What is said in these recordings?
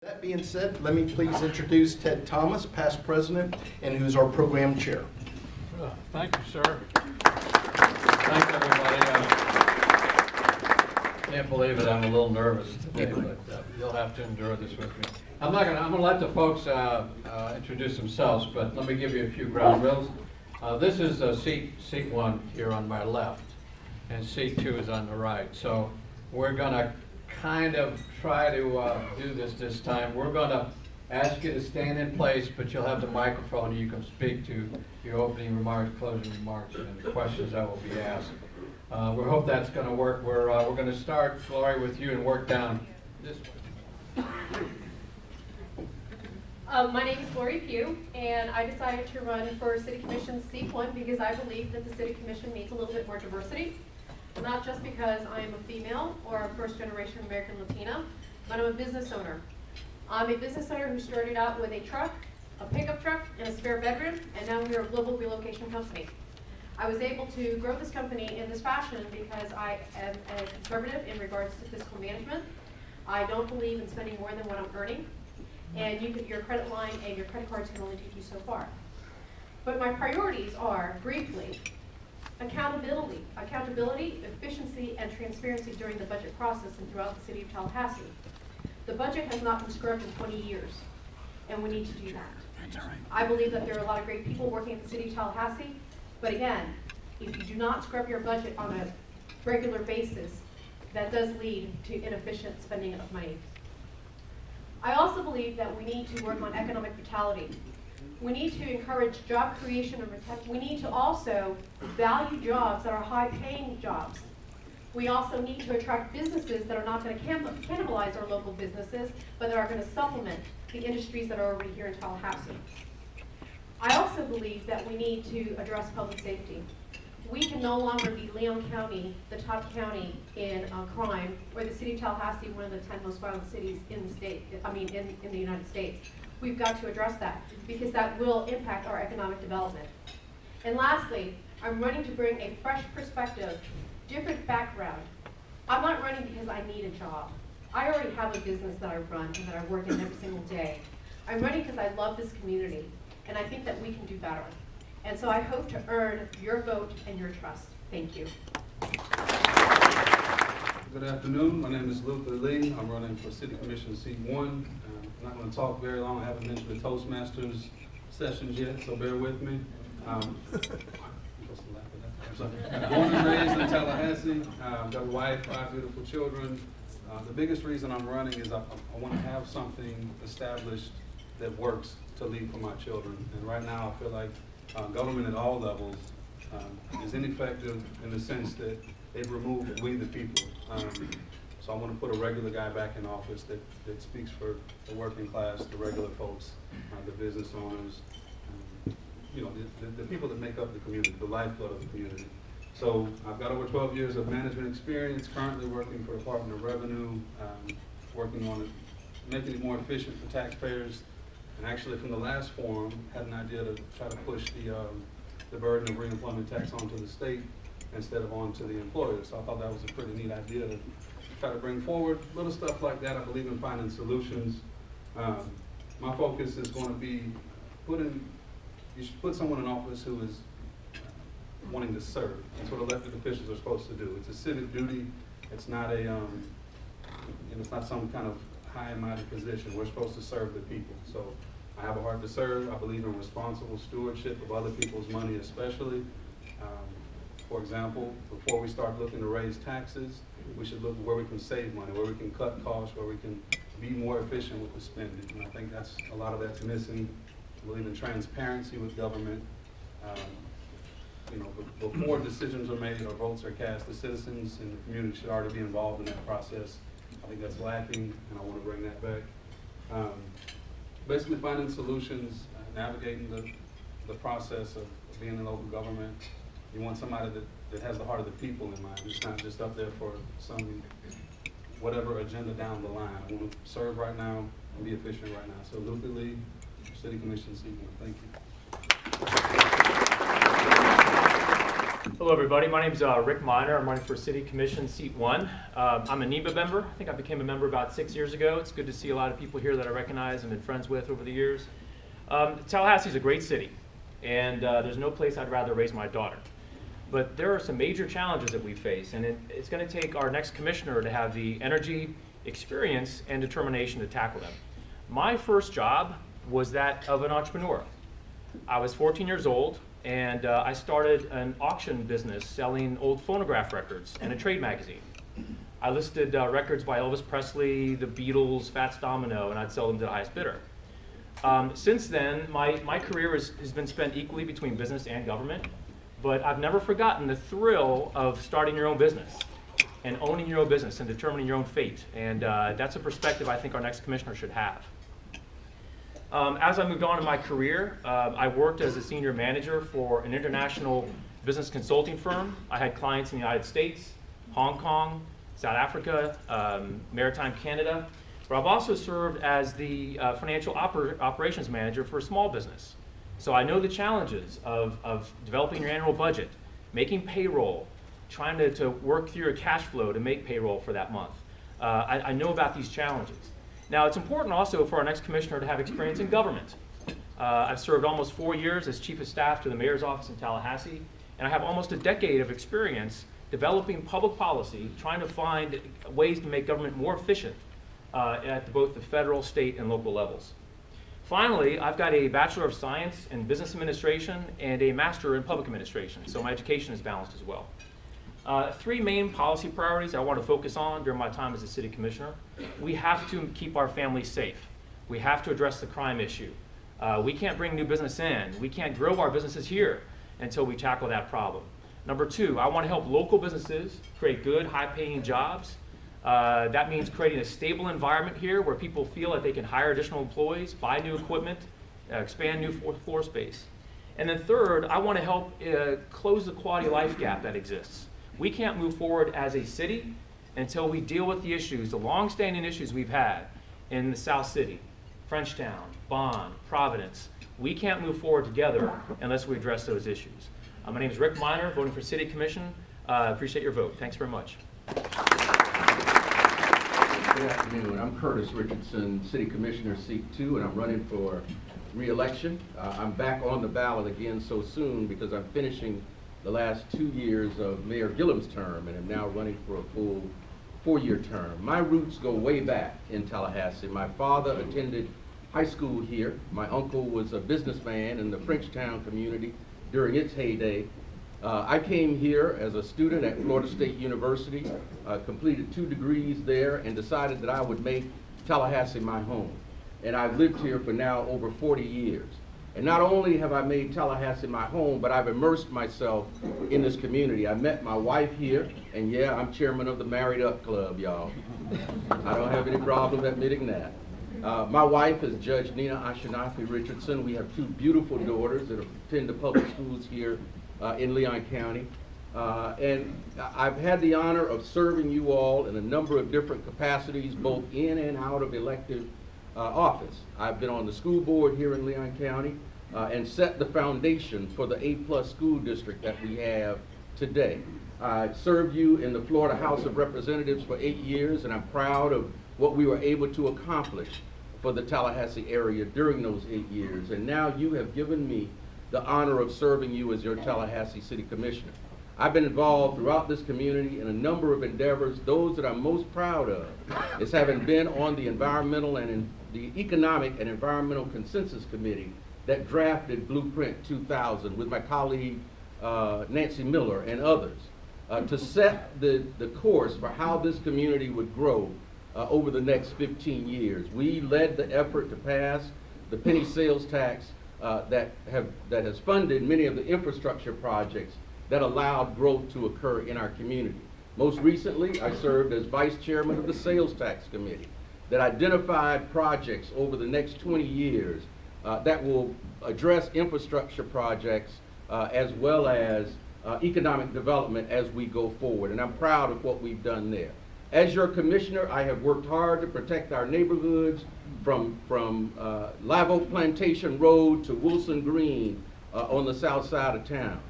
That being said, let me please introduce Ted Thomas, past president, and who's our program chair. Thank you, sir. Thanks, everybody. Can't believe it. I'm a little nervous today, but you'll have to endure this with me. I'm gonna let the folks introduce themselves, but let me give you a few ground rules. This is seat 1 here on my left, and seat 2 is on the right. So we're gonna kind of try to do this time. We're gonna ask you to stand in place, but you'll have the microphone. You can speak to your opening remarks, closing remarks, and the questions that will be asked. We hope that's going to work. We're going to start, Gloria, with you and work down this way. My name is Gloria Pugh, and I decided to run for City Commission seat 1 because I believe that the City Commission needs a little bit more diversity. Not just because I am a female or a first-generation American Latina, but I'm a business owner. I'm a business owner who started out with a truck, a pickup truck, and a spare bedroom, and now we're a global relocation company. I was able to grow this company in this fashion because I am a conservative in regards to fiscal management. I don't believe in spending more than what I'm earning, and your credit line and your credit cards can only take you so far. But my priorities are, briefly, accountability, efficiency, and transparency during the budget process and throughout the city of Tallahassee. The budget has not been scrubbed in 20 years, and we need to do that. I believe that there are a lot of great people working at the city of Tallahassee, but again, if you do not scrub your budget on a regular basis, that does lead to inefficient spending of money. I also believe that we need to work on economic vitality. We need to encourage job creation and retention. We need to also value jobs that are high-paying jobs. We also need to attract businesses that are not going to cannibalize our local businesses, but that are going to supplement the industries that are already here in Tallahassee. I also believe that we need to address public safety. We can no longer be Leon County, the top county in crime, or the city of Tallahassee, one of the 10 most violent cities in the state, in the United States. We've got to address that because that will impact our economic development. And lastly, I'm running to bring a fresh perspective, different background. I'm not running because I need a job. I already have a business that I run and that I work in every single day. I'm running because I love this community, and I think that we can do better. And so I hope to earn your vote and your trust. Thank you. Good afternoon. My name is Luther Lee. I'm running for City Commission seat 1. I'm not going to talk very long. I haven't mentioned the Toastmasters sessions yet, so bear with me. Born and raised in Tallahassee. I've got a wife, 5 beautiful children. The biggest reason I'm running is I want to have something established that works to leave for my children. And right now I feel like government at all levels is ineffective in the sense that they've removed we the people. So I want to put a regular guy back in office that speaks for the working class, the regular folks, the business owners, you know, the people that make up the community, the lifeblood of the community. So I've got over 12 years of management experience, currently working for the Department of Revenue, working on it, making it more efficient for taxpayers. And actually from the last forum, had an idea to try to push the burden of reemployment tax onto the state instead of onto the employer. So I thought that was a pretty neat idea to try to bring forward. Little stuff like that. I believe in finding solutions. My focus is going to be you should put someone in office who is wanting to serve. That's what elected officials are supposed to do. It's a civic duty. It's not it's not some kind of high and mighty position. We're supposed to serve the people. So I have a heart to serve. I believe in responsible stewardship of other people's money, especially. For example, before we start looking to raise taxes, we should look at where we can save money, where we can cut costs, where we can be more efficient with the spending. And I think a lot of that's missing. I believe in transparency with government. You know, before decisions are made or votes are cast, the citizens and the community should already be involved in that process. I think that's lacking, and I want to bring that back. Basically finding solutions, navigating the process of being in local government. You want somebody that has the heart of the people in mind. It's not just up there for some whatever agenda down the line. I want to serve right now and be efficient right now. So Luther Lee, City Commission seat 1. Thank you. Hello, everybody. My name is Rick Miner. I'm running for City Commission, Seat 1. I'm a NEBA member. I think I became a member about 6 years ago. It's good to see a lot of people here that I recognize and been friends with over the years. Tallahassee is a great city, and there's no place I'd rather raise my daughter. But there are some major challenges that we face, and it's going to take our next commissioner to have the energy, experience, and determination to tackle them. My first job was that of an entrepreneur. I was 14 years old, and I started an auction business selling old phonograph records and a trade magazine. I listed records by Elvis Presley, the Beatles, Fats Domino, and I'd sell them to the highest bidder. Since then, my career has been spent equally between business and government, but I've never forgotten the thrill of starting your own business and owning your own business and determining your own fate. And that's a perspective I think our next commissioner should have. As I moved on in my career, I worked as a senior manager for an international business consulting firm. I had clients in the United States, Hong Kong, South Africa, Maritime Canada, but I've also served as the financial operations manager for a small business. So I know the challenges of developing your annual budget, making payroll, trying to work through your cash flow to make payroll for that month. I know about these challenges. Now, it's important also for our next commissioner to have experience in government. I've served almost 4 years as chief of staff to the mayor's office in Tallahassee, and I have almost a decade of experience developing public policy, trying to find ways to make government more efficient at both the federal, state, and local levels. Finally, I've got a Bachelor of Science in Business Administration and a Master in Public Administration, so my education is balanced as well. 3 main policy priorities I want to focus on during my time as a city commissioner. We have to keep our families safe. We have to address the crime issue. We can't bring new business in. We can't grow our businesses here until we tackle that problem. Number 2, I want to help local businesses create good, high-paying jobs. That means creating a stable environment here where people feel that they can hire additional employees, buy new equipment, expand new floor space. And then third, I want to help close the quality of life gap that exists. We can't move forward as a city until we deal with the issues, the long-standing issues we've had in the South City, Frenchtown, Bond, Providence. We can't move forward together unless we address those issues. My name is Rick Miner, voting for City Commission. Appreciate your vote. Thanks very much. Good afternoon. I'm Curtis Richardson, City Commissioner, Seat 2, and I'm running for re-election. I'm back on the ballot again so soon because I'm finishing the last 2 years of Mayor Gillum's term and am now running for a full 4-year term. My roots go way back in Tallahassee. My father attended high school here. My uncle was a businessman in the Frenchtown community during its heyday. I came here as a student at Florida State University, completed 2 degrees there, and decided that I would make Tallahassee my home. And I've lived here for now over 40 years. And not only have I made Tallahassee my home, but I've immersed myself in this community. I met my wife here, and yeah, I'm chairman of the Married Up Club, y'all. I don't have any problem admitting that. My wife is Judge Nina Ashanafi Richardson. We have 2 beautiful daughters that attend the public schools here in Leon County. And I've had the honor of serving you all in a number of different capacities, both in and out of elective office. I've been on the school board here in Leon County and set the foundation for the A+ school district that we have today. I served you in the Florida House of Representatives for 8 years, and I'm proud of what we were able to accomplish for the Tallahassee area during those 8 years. And now you have given me the honor of serving you as your Tallahassee City Commissioner. I've been involved throughout this community in a number of endeavors. Those that I'm most proud of is having been on the environmental and in the Economic and Environmental Consensus Committee that drafted Blueprint 2000 with my colleague Nancy Miller and others to set the course for how this community would grow over the next 15 years. We led the effort to pass the penny sales tax that has funded many of the infrastructure projects that allowed growth to occur in our community. Most recently, I served as vice chairman of the sales tax committee that identified projects over the next 20 years that will address infrastructure projects as well as economic development as we go forward. And I'm proud of what we've done there. As your commissioner, I have worked hard to protect our neighborhoods from Live Oak Plantation Road to Wilson Green on the south side of town.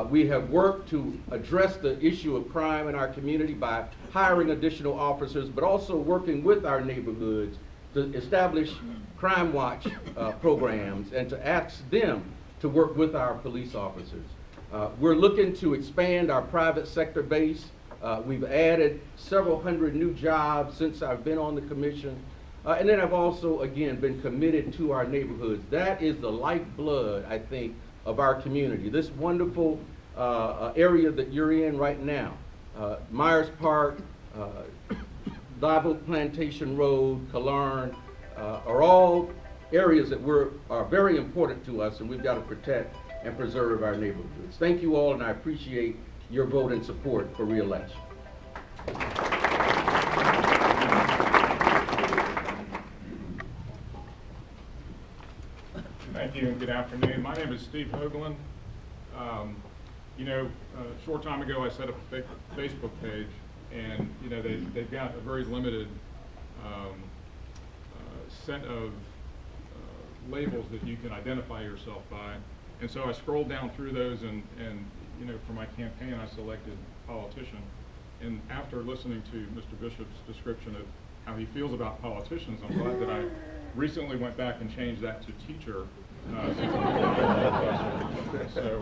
We have worked to address the issue of crime in our community by hiring additional officers, but also working with our neighborhoods to establish crime watch programs and to ask them to work with our police officers. We're looking to expand our private sector base. We've added several hundred new jobs since I've been on the commission. And then I've also, again, been committed to our neighborhoods. That is the lifeblood, I think, of our community. This wonderful area that you're in right now, Myers Park, Live Oak Plantation Road, Killarn, are all areas that are very important to us, and we've got to protect and preserve our neighborhoods. Thank you all, and I appreciate your vote and support for re-election. Thank you and good afternoon. My name is Steve Hoagland. A short time ago I set up a Facebook page, and they've got a very limited set of labels that you can identify yourself by. And so I scrolled down through those, and for my campaign I selected politician. And after listening to Mr. Bishop's description of how he feels about politicians, I'm glad that I recently went back and changed that to teacher. So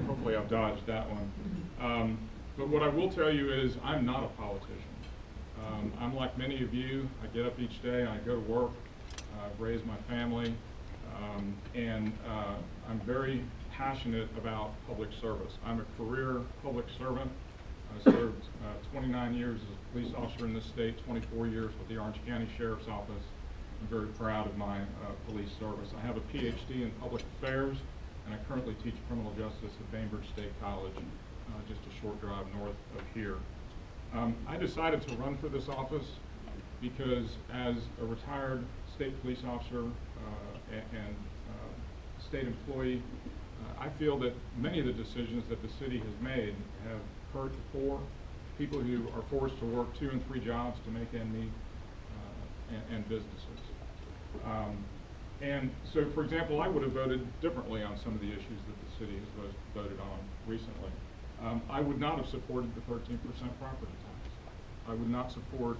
hopefully I've dodged that one. But what I will tell you is I'm not a politician. I'm like many of you. I get up each day and I go to work. I've raised my family, and I'm very passionate about public service. I'm a career public servant. I served 29 years as a police officer in this state, 24 years with the Orange County Sheriff's Office. I'm very proud of my police service. I have a PhD in public affairs, and I currently teach criminal justice at Bainbridge State College, just a short drive north of here. I decided to run for this office because as a retired state police officer and state employee, I feel that many of the decisions that the city has made have hurt the poor, people who are forced to work 2 and 3 jobs to make ends meet, and businesses. And so, for example, I would have voted differently on some of the issues that the city has voted on recently. I would not have supported the 13% property tax. I would not support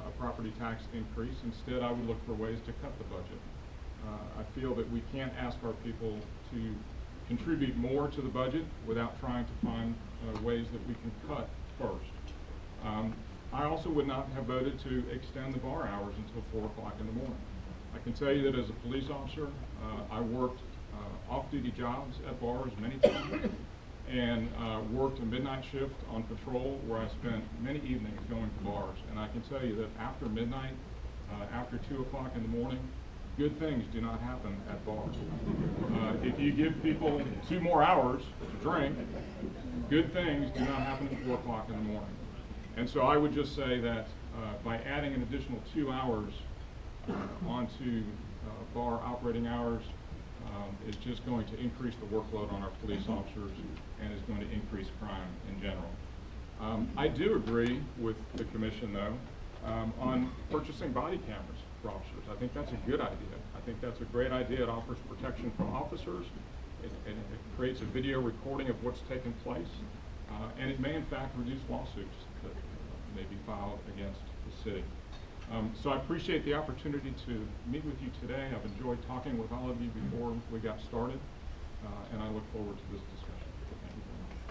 a property tax increase. Instead, I would look for ways to cut the budget. I feel that we can't ask our people to contribute more to the budget without trying to find ways that we can cut first. I also would not have voted to extend the bar hours until 4 o'clock in the morning. I can tell you that as a police officer, I worked off-duty jobs at bars many times, and worked a midnight shift on patrol where I spent many evenings going to bars. And I can tell you that after midnight, after 2 o'clock in the morning, good things do not happen at bars. If you give people 2 more hours to drink, good things do not happen at 4 o'clock in the morning. And so I would just say that by adding an additional 2 hours onto bar operating hours is just going to increase the workload on our police officers and is going to increase crime in general. I do agree with the commission, though, on purchasing body cameras for officers. I think that's a good idea. I think that's a great idea. It offers protection for officers. It creates a video recording of what's taken place. And it may, in fact, reduce lawsuits that may be filed against the city. So I appreciate the opportunity to meet with you today. I've enjoyed talking with all of you before we got started, and I look forward to this discussion.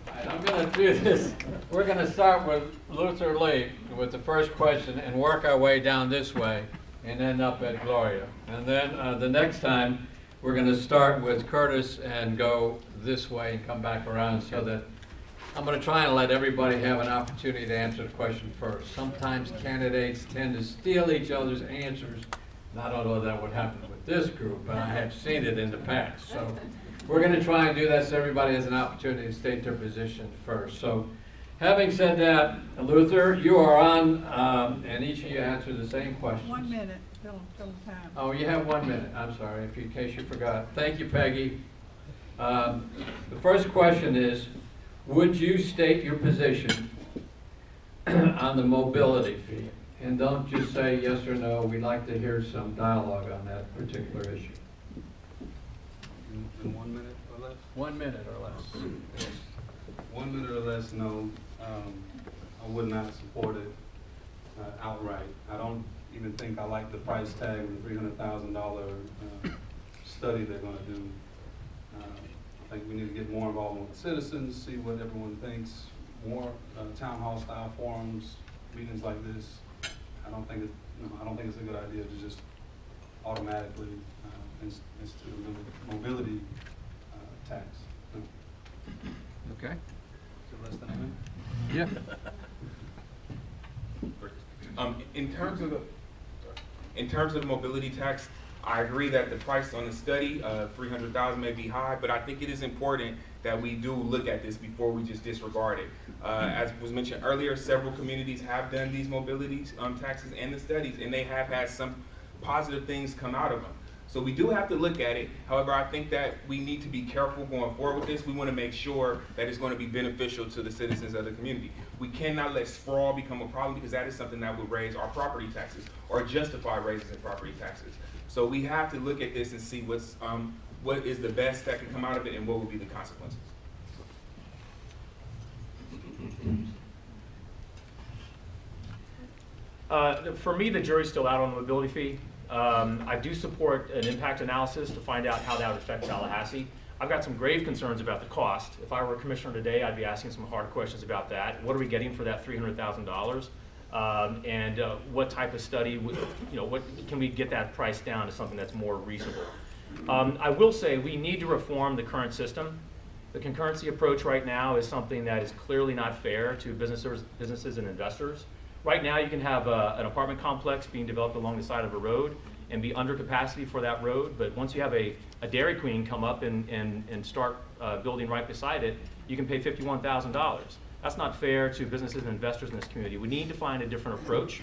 Thank you very much. All right, I'm going to do this. We're going to start with Luther Lee with the first question and work our way down this way and end up at Gloria. And then the next time, we're going to start with Curtis and go this way and come back around, so that I'm going to try and let everybody have an opportunity to answer the question first. Sometimes candidates tend to steal each other's answers. And I don't know if that would happen with this group, but I have seen it in the past. So we're going to try and do that so everybody has an opportunity to state their position first. So having said that, Luther, you are on, and each of you answer the same question. 1 minute, till time. Oh, you have 1 minute. I'm sorry, in case you forgot. Thank you, Peggy. The first question is, would you state your position on the mobility fee? And don't just say yes or no. We'd like to hear some dialogue on that particular issue. In 1 minute? or less? 1 minute or less. 1 minute or less, no. I would not support it outright. I don't even think I like the price tag of the $300,000 study they're gonna do. I think we need to get more involved with the citizens, see what everyone thinks, more town hall style forums, meetings like this. I don't think it's a good idea to just automatically institute a mobility tax. No. Okay. Is it less than a minute? Yeah. In terms of the mobility tax, I agree that the price on the study, 300,000 may be high, but I think it is important that we do look at this before we just disregard it. As was mentioned earlier, several communities have done these mobility taxes and the studies, and they have had some positive things come out of them. So we do have to look at it. However, I think that we need to be careful going forward with this. We want to make sure that it's going to be beneficial to the citizens of the community. We cannot let sprawl become a problem, because that is something that would raise our property taxes or justify raises in property taxes. So we have to look at this and see what is the best that can come out of it and what will be the consequences. For me, the jury's still out on the mobility fee. I do support an impact analysis to find out how that would affect Tallahassee. I've got some grave concerns about the cost. If I were a commissioner today, I'd be asking some hard questions about that. What are we getting for that $300,000? And what type of study, what can we get that price down to something that's more reasonable? I will say we need to reform the current system. The concurrency approach right now is something that is clearly not fair to businesses and investors. Right now, you can have an apartment complex being developed along the side of a road and be under capacity for that road, but once you have a Dairy Queen come up and start building right beside it, you can pay $51,000. That's not fair to businesses and investors in this community. We need to find a different approach.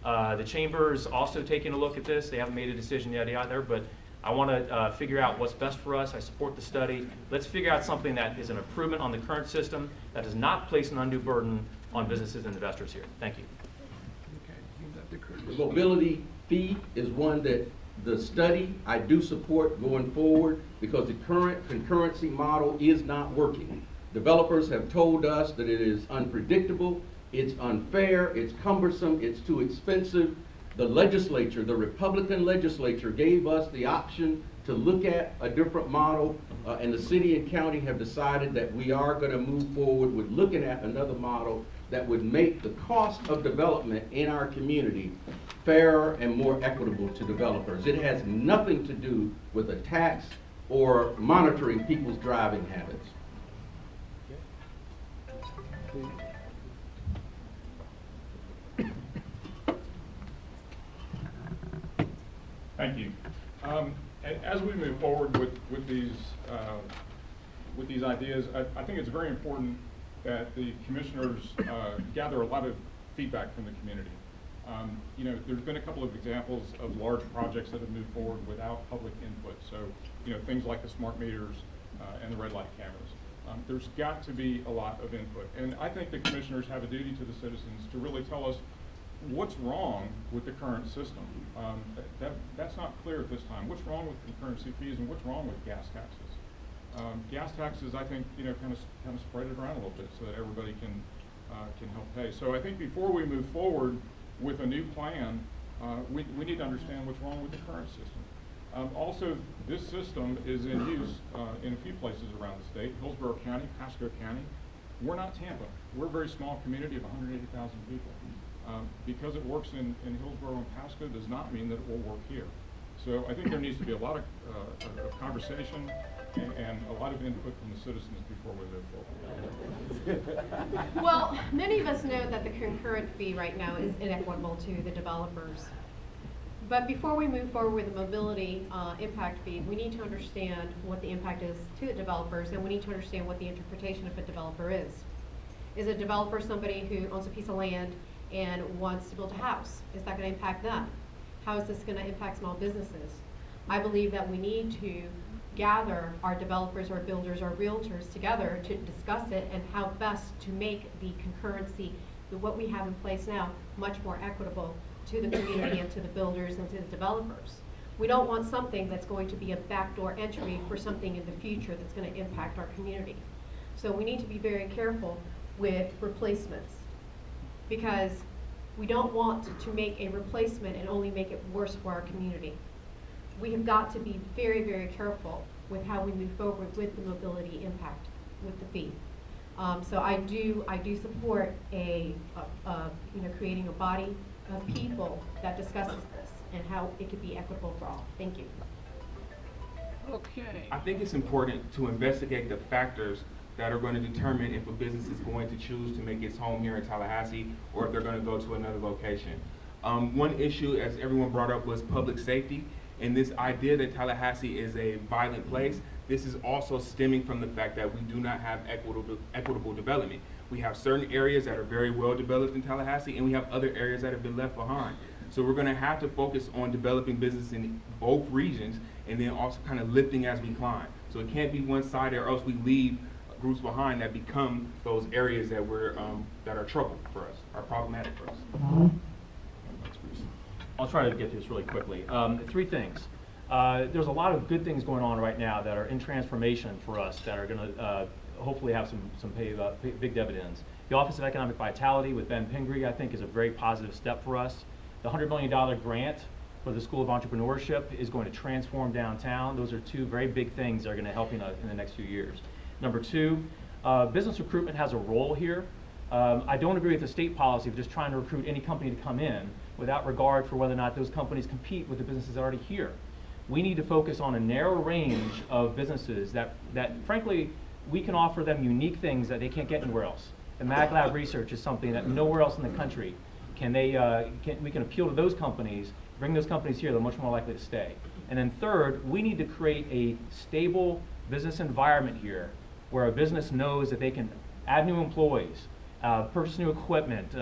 The chamber is also taking a look at this. They haven't made a decision yet either, but I want to figure out what's best for us. I support the study. Let's figure out something that is an improvement on the current system that does not place an undue burden on businesses and investors here. Thank you. The mobility fee is one that the study I do support going forward, because the current concurrency model is not working. Developers have told us that it is unpredictable, it's unfair, it's cumbersome, it's too expensive. The legislature, the Republican legislature, gave us the option to look at a different model, and the city and county have decided that we are going to move forward with looking at another model that would make the cost of development in our community fairer and more equitable to developers. It has nothing to do with a tax or monitoring people's driving habits. Thank you. As we move forward with these ideas, I think it's very important that the commissioners gather a lot of feedback from the community. There's been a couple of examples of large projects that have moved forward without public input. So, things like the smart meters and the red light cameras. There's got to be a lot of input. And I think the commissioners have a duty to the citizens to really tell us what's wrong with the current system. That's not clear at this time. What's wrong with concurrency fees and what's wrong with gas taxes? Gas taxes, I think, kind of spread it around a little bit so that everybody can help pay. So I think before we move forward with a new plan, we need to understand what's wrong with the current system. Also, this system is in use in a few places around the state: Hillsborough County, Pasco County. We're not Tampa. We're a very small community of 180,000 people. Because it works in Hillsborough and Pasco does not mean that it will work here. So I think there needs to be a lot of conversation and a lot of input from the citizens before we move forward. Well, many of us know that the concurrent fee right now is inequitable to the developers. But before we move forward with the mobility impact fee, we need to understand what the impact is to the developers, and we need to understand what the interpretation of a developer is. Is a developer somebody who owns a piece of land and wants to build a house? Is that going to impact them? How is this going to impact small businesses? I believe that we need to gather our developers, our builders, our realtors together to discuss it and how best to make the concurrency, what we have in place now, much more equitable to the community and to the builders and to the developers. We don't want something that's going to be a backdoor entry for something in the future that's going to impact our community. So we need to be very careful with replacements, because we don't want to make a replacement and only make it worse for our community. We have got to be very, very careful with how we move forward with the mobility impact with the fee. So I do support creating a body of people that discusses this and how it could be equitable for all. Thank you. Okay. I think it's important to investigate the factors that are going to determine if a business is going to choose to make its home here in Tallahassee or if they're going to go to another location. One issue, as everyone brought up, was public safety, and this idea that Tallahassee is a violent place. This is also stemming from the fact that we do not have equitable development. We have certain areas that are very well developed in Tallahassee, and we have other areas that have been left behind. So we're going to have to focus on developing business in both regions, and then also kind of lifting as we climb. So it can't be one-sided, or else we leave groups behind that become those areas that that are trouble for us, are problematic for us. I'll try to get through this really quickly. 3 things. There's a lot of good things going on right now that are in transformation for us that are going to hopefully have some big dividends. The Office of Economic Vitality with Ben Pingree, I think, is a very positive step for us. The $100 million grant for the School of Entrepreneurship is going to transform downtown. Those are 2 very big things that are going to help in the next few years. Number 2, business recruitment has a role here. I don't agree with the state policy of just trying to recruit any company to come in without regard for whether or not those companies compete with the businesses already here. We need to focus on a narrow range of businesses that frankly, we can offer them unique things that they can't get anywhere else. The Mag Lab research is something that nowhere else in the country we can appeal to those companies, bring those companies here, they're much more likely to stay. And then third, we need to create a stable business environment here where a business knows that they can add new employees, purchase new equipment,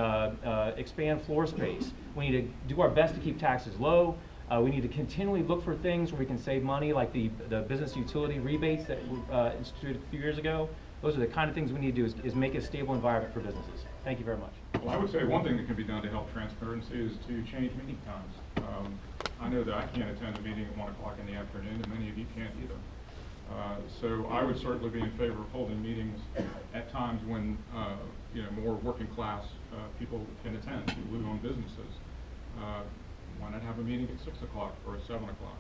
expand floor space. We need to do our best to keep taxes low. We need to continually look for things where we can save money, like the business utility rebates that were instituted a few years ago. Those are the kind of things we need to do is make a stable environment for businesses. Thank you very much. Well, I would say one thing that can be done to help transparency is to change meeting times. I know that I can't attend a meeting at 1 o'clock in the afternoon, and many of you can't either. So I would certainly be in favor of holding meetings at times when more working class people can attend, who live on businesses. Why not have a meeting at 6 o'clock or at 7 o'clock?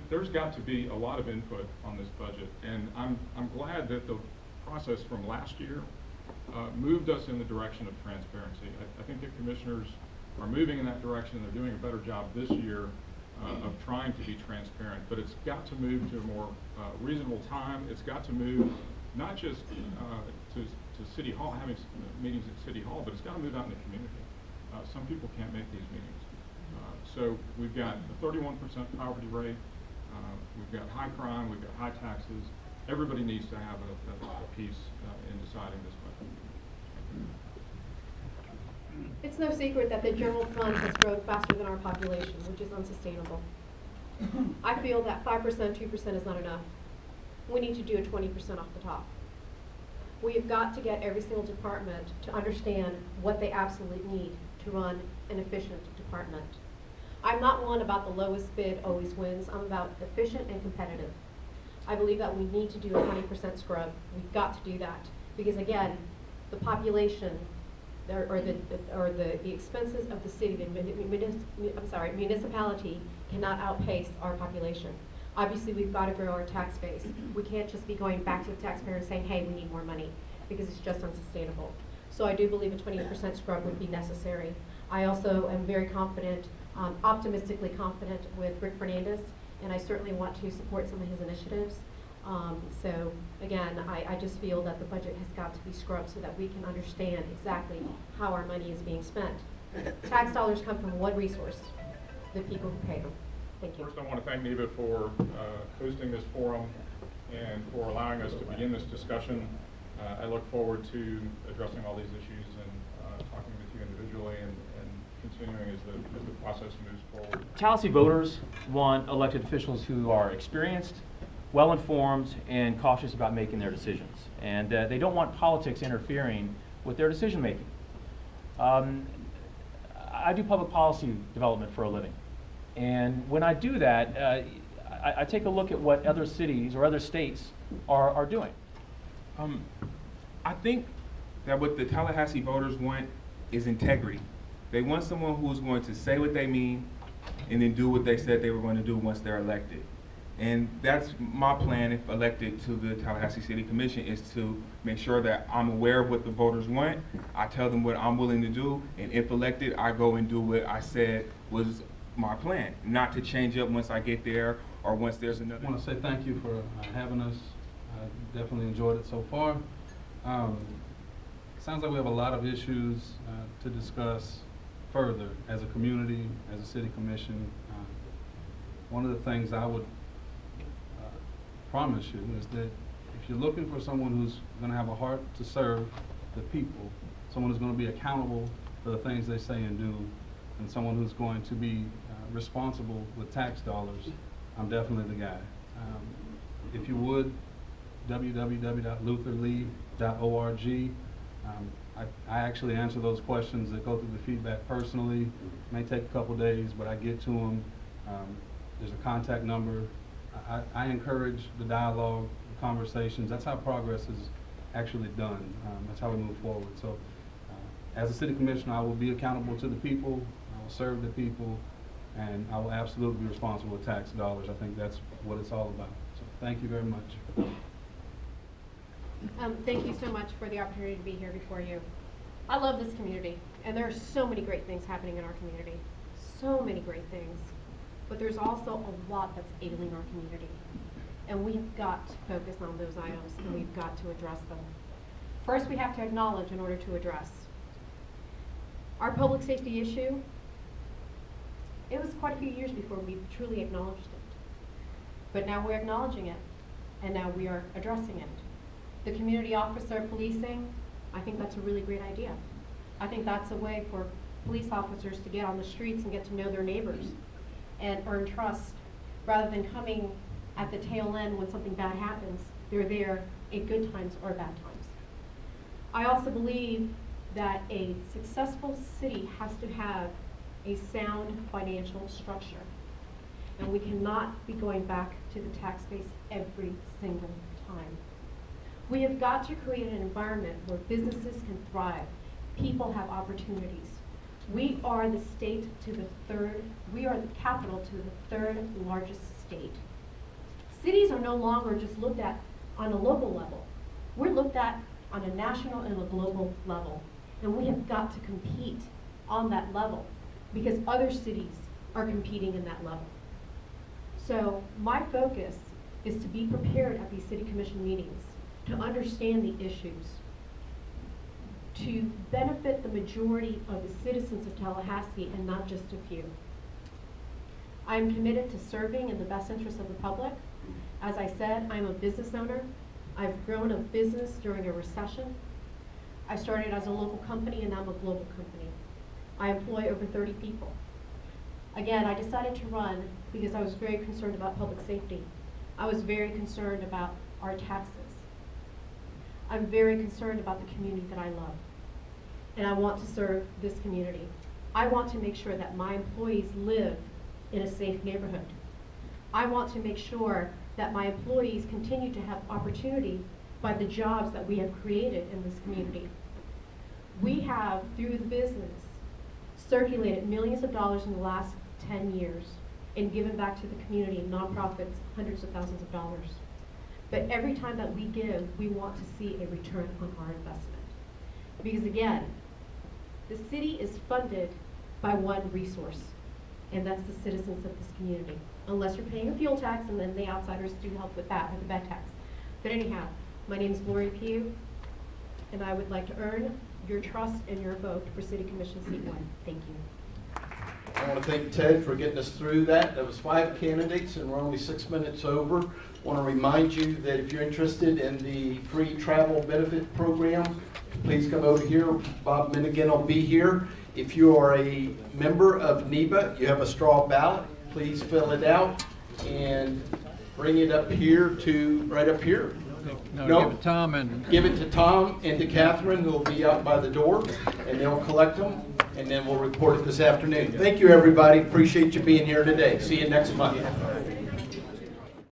There's got to be a lot of input on this budget, and I'm glad that the process from last year moved us in the direction of transparency. I think the commissioners are moving in that direction. They're doing a better job this year of trying to be transparent, but it's got to move to a more reasonable time. It's got to move not just to City Hall, having meetings at City Hall, but it's got to move out in the community. Some people can't make these meetings. So we've got a 31% poverty rate, we've got high crime, we've got high taxes. Everybody needs to have a piece in deciding this budget. It's no secret that the general fund has grown faster than our population, which is unsustainable. I feel that 5%, 2% is not enough. We need to do a 20% off the top. We have got to get every single department to understand what they absolutely need to run an efficient department. I'm not one about the lowest bid always wins. I'm about efficient and competitive. I believe that we need to do a 20% scrub. We've got to do that because, again, the population or the expenses of the city, municipality cannot outpace our population. Obviously, we've got to grow our tax base. We can't just be going back to the taxpayer and saying, hey, we need more money, because it's just unsustainable. So I do believe a 20% scrub would be necessary. I also am very confident, optimistically confident with Rick Fernandez, and I certainly want to support some of his initiatives. So again, I just feel that the budget has got to be scrubbed so that we can understand exactly how our money is being spent. Tax dollars come from one resource, the people who pay them. Thank you. First, I want to thank NEBA for hosting this forum and for allowing us to begin this discussion. I look forward to addressing all these issues and talking with you individually and continuing as the process moves forward. Tallahassee voters want elected officials who are experienced, well-informed, and cautious about making their decisions. And they don't want politics interfering with their decision-making. I do public policy development for a living. And when I do that, I take a look at what other cities or other states are doing. I think that what the Tallahassee voters want is integrity. They want someone who's going to say what they mean and then do what they said they were going to do once they're elected. And that's my plan if elected to the Tallahassee City Commission, is to make sure that I'm aware of what the voters want. I tell them what I'm willing to do, and if elected, I go and do what I said was my plan, not to change up once I get there or once there's another. I want to say thank you for having us. I definitely enjoyed it so far. Sounds like we have a lot of issues to discuss further as a community, as a city commission. One of the things I would promise you is that if you're looking for someone who's going to have a heart to serve the people, someone who's going to be accountable for the things they say and do, and someone who's going to be responsible with tax dollars, I'm definitely the guy. If you would, www.lutherlee.org. I actually answer those questions that go through the feedback personally. It may take a couple days, but I get to them. There's a contact number. I encourage the dialogue, the conversations. That's how progress is actually done. That's how we move forward. So as a city commissioner, I will be accountable to the people. I will serve the people, and I will absolutely be responsible with tax dollars. I think that's what it's all about. So thank you very much. Thank you so much for the opportunity to be here before you. I love this community, and there are so many great things happening in our community. So many great things. But there's also a lot that's ailing our community. And we have got to focus on those items, and we've got to address them. First, we have to acknowledge in order to address. Our public safety issue, it was quite a few years before we truly acknowledged it. But now we're acknowledging it, and now we are addressing it. The community officer policing, I think that's a really great idea. I think that's a way for police officers to get on the streets and get to know their neighbors and earn trust, rather than coming at the tail end when something bad happens. They're there in good times or bad times. I also believe that a successful city has to have a sound financial structure. And we cannot be going back to the tax base every single time. We have got to create an environment where businesses can thrive, people have opportunities. We are the state to the third, we are the capital to the third largest state. Cities are no longer just looked at on a local level. We're looked at on a national and a global level. And we have got to compete on that level because other cities are competing in that level. So my focus is to be prepared at these city commission meetings, to understand the issues, to benefit the majority of the citizens of Tallahassee and not just a few. I am committed to serving in the best interest of the public. As I said, I'm a business owner. I've grown a business during a recession. I started as a local company and I'm a global company. I employ over 30 people. Again, I decided to run because I was very concerned about public safety. I was very concerned about our taxes. I'm very concerned about the community that I love. And I want to serve this community. I want to make sure that my employees live in a safe neighborhood. I want to make sure that my employees continue to have opportunity by the jobs that we have created in this community. We have, through the business, circulated millions of dollars in the last 10 years and given back to the community and nonprofits hundreds of thousands of dollars. But every time that we give, we want to see a return on our investment. Because again, the city is funded by one resource, and that's the citizens of this community. Unless you're paying a fuel tax, and then the outsiders do help with that, with the bed tax. But anyhow, my name is Gloria Pugh, and I would like to earn your trust and your vote for City Commission Seat 1. Thank you. I want to thank Ted for getting us through that. That was 5 candidates, and we're only 6 minutes over. I want to remind you that if you're interested in the free travel benefit program, please come over here. Bob Minigan will be here. If you are a member of NEBA, you have a straw ballot. Please fill it out and bring it up here to, right up here. No, give it to Tom and... Give it to Tom and to Catherine, who will be out by the door, and they'll collect them. and then we'll report it this afternoon. Thank you, everybody. Appreciate you being here today. See you next month.